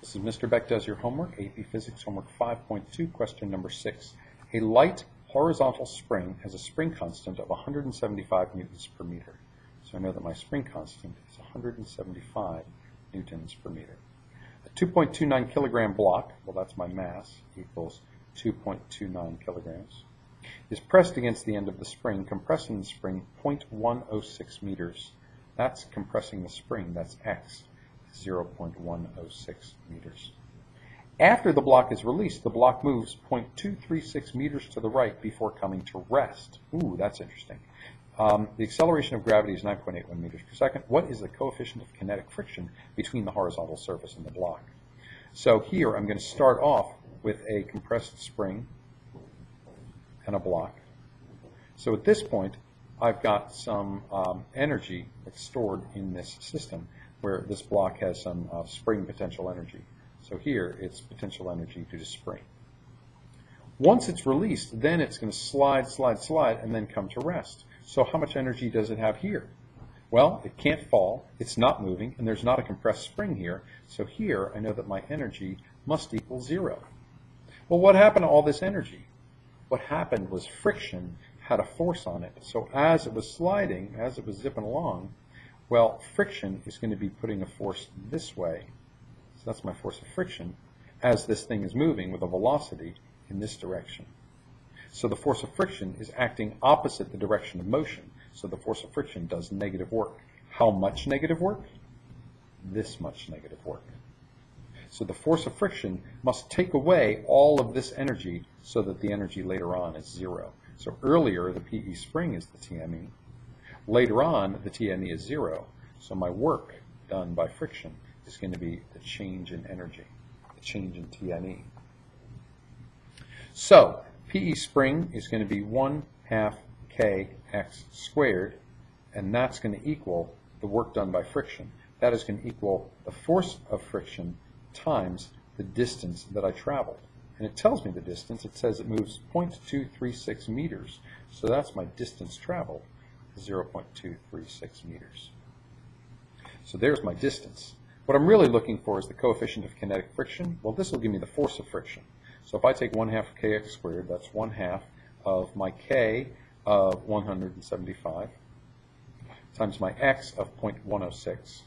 This is Mr. Beck Does Your Homework, AP Physics Homework 5.2, question number 6. A light horizontal spring has a spring constant of 175 newtons per meter. So I know that my spring constant is 175 newtons per meter. A 2.29 kilogram block, well that's my mass, equals 2.29 kilograms, is pressed against the end of the spring, compressing the spring 0.106 meters. That's compressing the spring, that's x. 0.106 meters. After the block is released, the block moves 0.236 meters to the right before coming to rest. Ooh, that's interesting. The acceleration of gravity is 9.81 meters per second. What is the coefficient of kinetic friction between the horizontal surface and the block? So here I'm going to start off with a compressed spring and a block. So at this point, I've got some energy that's stored in this system, where this block has some spring potential energy. So here it's potential energy due to spring. Once it's released, then it's going to slide, and then come to rest. So how much energy does it have here? Well, it can't fall, it's not moving, and there's not a compressed spring here. So here I know that my energy must equal 0. Well, what happened to all this energy? What happened was friction had a force on it. So as it was sliding, as it was zipping along, well, friction is going to be putting a force this way, so that's my force of friction, as this thing is moving with a velocity in this direction. So the force of friction is acting opposite the direction of motion, so the force of friction does negative work. How much negative work? This much negative work. So the force of friction must take away all of this energy so that the energy later on is 0. So earlier the PE spring is the TME. Later on, the TME is 0, so my work done by friction is going to be the change in energy, the change in TME. So, PE spring is going to be 1/2 kx squared, and that's going to equal the work done by friction. That is going to equal the force of friction times the distance that I traveled. And it tells me the distance. It says it moves 0.236 meters, so that's my distance traveled. 0.236 meters. So there's my distance. What I'm really looking for is the coefficient of kinetic friction. Well, this will give me the force of friction. So if I take 1/2 kx squared, that's 1/2 of my k of 175 times my x of 0.106,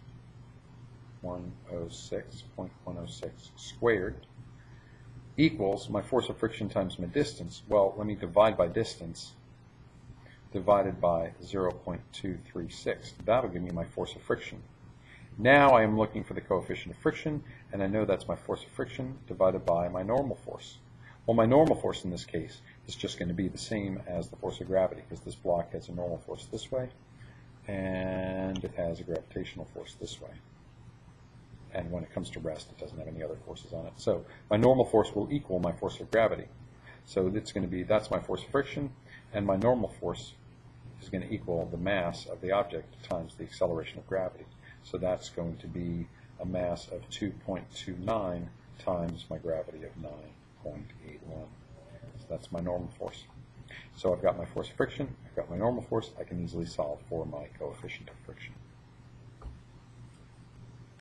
106.106 squared, equals my force of friction times my distance. Well, let me divide by distance, divided by 0.236. That'll give me my force of friction. Now I am looking for the coefficient of friction, and I know that's my force of friction divided by my normal force. Well, my normal force in this case is just going to be the same as the force of gravity, because this block has a normal force this way, and it has a gravitational force this way. And when it comes to rest, it doesn't have any other forces on it. So my normal force will equal my force of gravity. So it's going to be, that's my force of friction, and my normal force is going to equal the mass of the object times the acceleration of gravity. So that's going to be a mass of 2.29 times my gravity of 9.81. So that's my normal force. So I've got my force of friction, I've got my normal force, I can easily solve for my coefficient of friction.